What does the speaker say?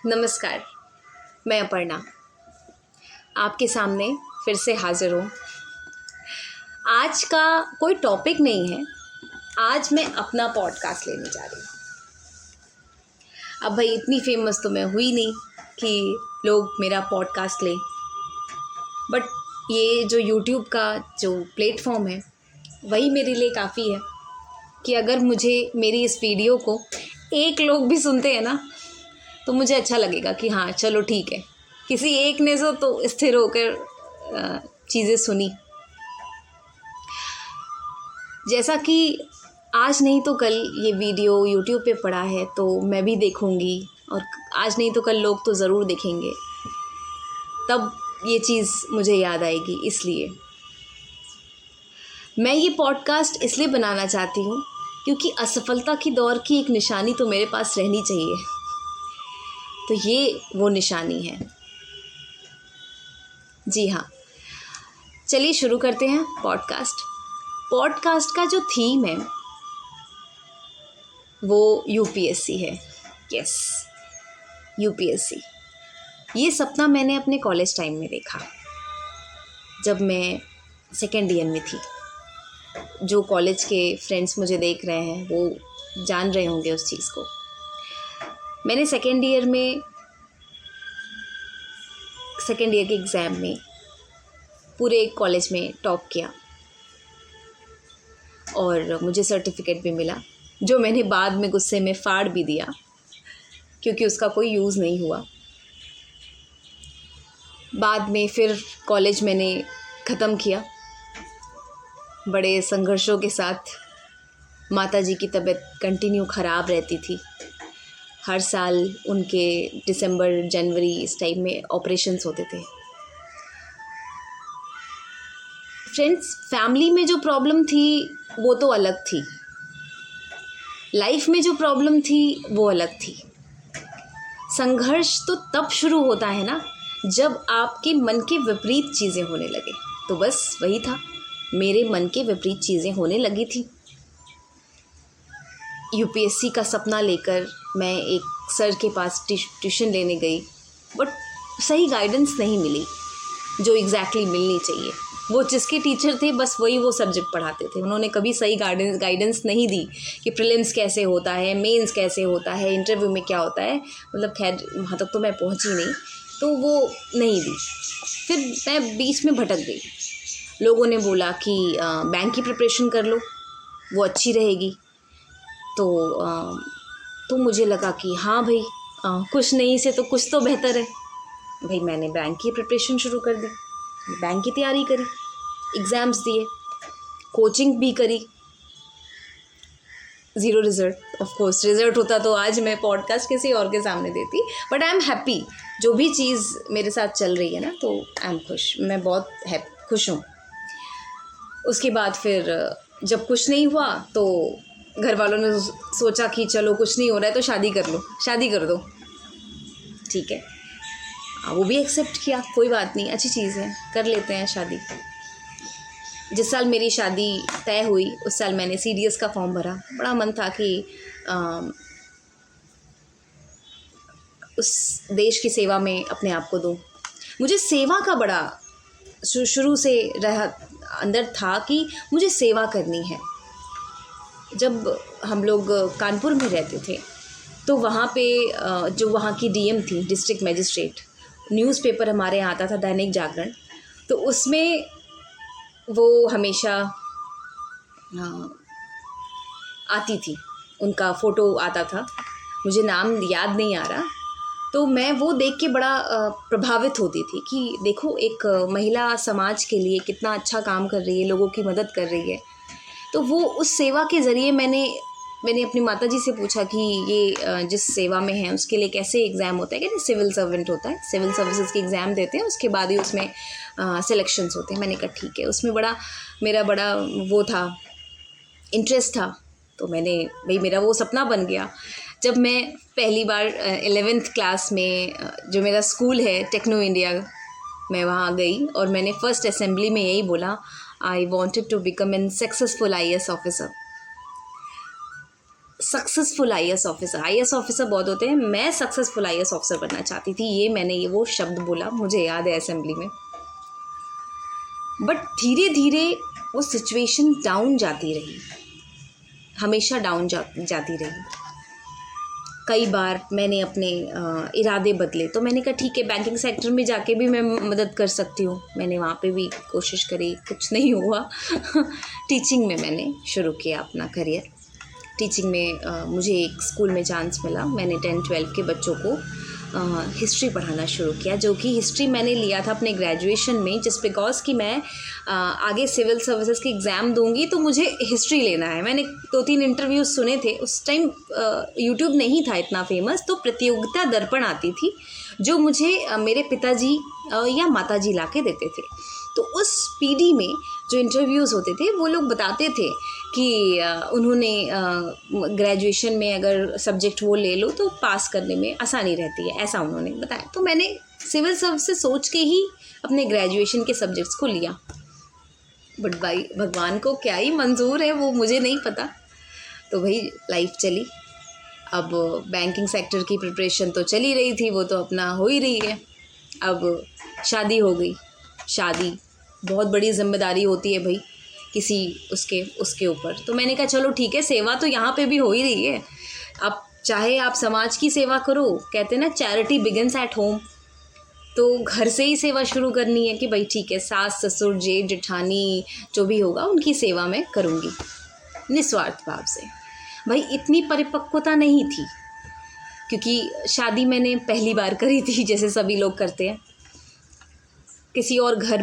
नमस्कार, मैं अपर्णा आपके सामने फिर से हाज़िर हूँ। आज का कोई टॉपिक नहीं है, आज मैं अपना पॉडकास्ट लेने जा रही हूँ। अब भाई इतनी फेमस तो मैं हुई नहीं कि लोग मेरा पॉडकास्ट लें, बट ये जो यूट्यूब का जो प्लेटफॉर्म है वही मेरे लिए काफ़ी है कि अगर मुझे मेरी इस वीडियो को एक लोग भी सुनते हैं ना तो मुझे अच्छा लगेगा कि हाँ चलो ठीक है, किसी एक ने तो स्थिर होकर चीज़ें सुनी। जैसा कि आज नहीं तो कल ये वीडियो यूट्यूब पे पड़ा है तो मैं भी देखूँगी, और आज नहीं तो कल लोग तो ज़रूर देखेंगे, तब ये चीज़ मुझे याद आएगी। इसलिए मैं ये पॉडकास्ट इसलिए बनाना चाहती हूँ क्योंकि असफलता की दौर की एक निशानी तो मेरे पास रहनी चाहिए, तो ये वो निशानी है। जी हाँ, चलिए शुरू करते हैं पॉडकास्ट का जो थीम है वो यूपीएससी है। Yes, UPSC. ये सपना मैंने अपने कॉलेज टाइम में देखा, जब मैं सेकेंड ईयर में थी। जो कॉलेज के फ्रेंड्स मुझे देख रहे हैं वो जान रहे होंगे उस चीज़ को। मैंने सेकेंड ईयर के एग्ज़ाम में पूरे कॉलेज में टॉप किया और मुझे सर्टिफिकेट भी मिला, जो मैंने बाद में गुस्से में फाड़ भी दिया क्योंकि उसका कोई यूज़ नहीं हुआ। बाद में फिर कॉलेज मैंने ख़त्म किया बड़े संघर्षों के साथ। माताजी की तबीयत कंटिन्यू ख़राब रहती थी। हर साल उनके दिसंबर जनवरी इस टाइम में ऑपरेशंस होते थे। फ्रेंड्स, फैमिली में जो प्रॉब्लम थी वो तो अलग थी, लाइफ में जो प्रॉब्लम थी वो अलग थी। संघर्ष तो तब शुरू होता है ना जब आपके मन के विपरीत चीज़ें होने लगे। तो बस वही था, मेरे मन के विपरीत चीज़ें होने लगी थी। यूपीएससी का सपना लेकर मैं एक सर के पास ट्यूशन लेने गई, बट सही गाइडेंस नहीं मिली जो एग्जैक्टली मिलनी चाहिए। वो जिसके टीचर थे बस वही वो सब्जेक्ट पढ़ाते थे, उन्होंने कभी सही गाइडेंस नहीं दी कि प्रीलिम्स कैसे होता है, मेंस कैसे होता है, इंटरव्यू में क्या होता है। मतलब खैर वहाँ तक तो मैं पहुँची नहीं, तो वो नहीं दी। फिर मैं बीच में भटक गई। लोगों ने बोला कि बैंक की प्रिपरेशन कर लो, वो अच्छी रहेगी। तो मुझे लगा कि हाँ भाई, कुछ नहीं से तो कुछ तो बेहतर है। भाई मैंने बैंक की प्रिपरेशन शुरू कर दी, बैंक की तैयारी करी, एग्ज़ाम्स दिए, कोचिंग भी करी। Zero result. Of course result होता तो आज मैं पॉडकास्ट किसी और के सामने देती, बट आई एम हैप्पी। जो भी चीज़ मेरे साथ चल रही है ना, तो आई एम खुश, मैं बहुत खुश हूँ। उसके बाद फिर जब कुछ नहीं हुआ तो घर वालों ने सोचा कि चलो कुछ नहीं हो रहा है तो शादी कर दो। ठीक है, वो भी एक्सेप्ट किया, कोई बात नहीं, अच्छी चीज़ है, कर लेते हैं शादी। जिस साल मेरी शादी तय हुई उस साल मैंने सीडीएस का फॉर्म भरा। बड़ा मन था कि उस देश की सेवा में अपने आप को दूँ। मुझे सेवा का बड़ा शुरू से अंदर था कि मुझे सेवा करनी है। जब हम लोग कानपुर में रहते थे तो वहाँ पे जो वहाँ की डीएम थी, डिस्ट्रिक्ट मजिस्ट्रेट, न्यूज़पेपर हमारे यहाँ आता था दैनिक जागरण, तो उसमें वो हमेशा आती थी, उनका फ़ोटो आता था, मुझे नाम याद नहीं आ रहा। तो मैं वो देख के बड़ा प्रभावित होती थी कि देखो एक महिला समाज के लिए कितना अच्छा काम कर रही है, लोगों की मदद कर रही है। तो वो उस सेवा के ज़रिए मैंने अपनी माताजी से पूछा कि ये जिस सेवा में है उसके लिए कैसे एग्ज़ाम होता है। कहते सिविल सर्वेंट होता है, सिविल सर्विसेज के एग्ज़ाम देते हैं, उसके बाद ही उसमें सिलेक्शंस होते हैं। मैंने कहा ठीक है, उसमें मेरा बड़ा वो था, इंटरेस्ट था। तो भाई मेरा वो सपना बन गया। जब मैं पहली बार 11th क्लास में जो मेरा स्कूल है टेक्नो इंडिया, मैं वहाँ गई और मैंने फर्स्ट असेंबली में यही बोला, I wanted to become an successful IAS officer. Successful IAS officer बहुत होते हैं, मैं सक्सेसफुल आईएएस ऑफिसर बनना चाहती थी। ये वो शब्द बोला, मुझे याद है असेंबली में। बट धीरे धीरे वो सिचुएशन डाउन जाती रही, हमेशा डाउन जाती रही। कई बार मैंने अपने इरादे बदले, तो मैंने कहा ठीक है, बैंकिंग सेक्टर में जाके भी मैं मदद कर सकती हूँ। मैंने वहाँ पे भी कोशिश करी, कुछ नहीं हुआ। टीचिंग में मैंने शुरू किया अपना करियर। टीचिंग में मुझे एक स्कूल में चांस मिला। मैंने 10-12 के बच्चों को हिस्ट्री पढ़ाना शुरू किया, जो कि हिस्ट्री मैंने लिया था अपने ग्रेजुएशन में, जस्ट बिकॉज कि मैं आगे सिविल सर्विसेज के एग्ज़ाम दूंगी तो मुझे हिस्ट्री लेना है। मैंने 2-3 इंटरव्यूज़ सुने थे। उस टाइम यूट्यूब नहीं था इतना फेमस, तो प्रतियोगिता दर्पण आती थी जो मुझे मेरे पिताजी या माताजी ला के देते थे। तो उस पीडी में जो इंटरव्यूज़ होते थे, वो लोग बताते थे कि उन्होंने ग्रेजुएशन में अगर सब्जेक्ट वो ले लो तो पास करने में आसानी रहती है, ऐसा उन्होंने बताया। तो मैंने सिविल सर्विस से सोच के ही अपने ग्रेजुएशन के सब्जेक्ट्स को लिया। बट भाई भगवान को क्या ही मंजूर है वो मुझे नहीं पता। तो भाई लाइफ चली। अब बैंकिंग सेक्टर की प्रिपरेशन तो चली रही थी, वो तो अपना हो ही रही है। अब शादी हो गई। शादी बहुत बड़ी जिम्मेदारी होती है भाई किसी उसके ऊपर। तो मैंने कहा चलो ठीक है, सेवा तो यहाँ पे भी हो ही रही है। अब चाहे आप समाज की सेवा करो, कहते हैं ना चैरिटी बिगिंस एट होम, तो घर से ही सेवा शुरू करनी है कि भाई ठीक है, सास ससुर जेठ जेठानी जो भी होगा उनकी सेवा मैं करूँगी निस्वार्थ भाव से। भाई इतनी परिपक्वता नहीं थी, क्योंकि शादी मैंने पहली बार करी थी, जैसे सभी लोग करते हैं। किसी और घर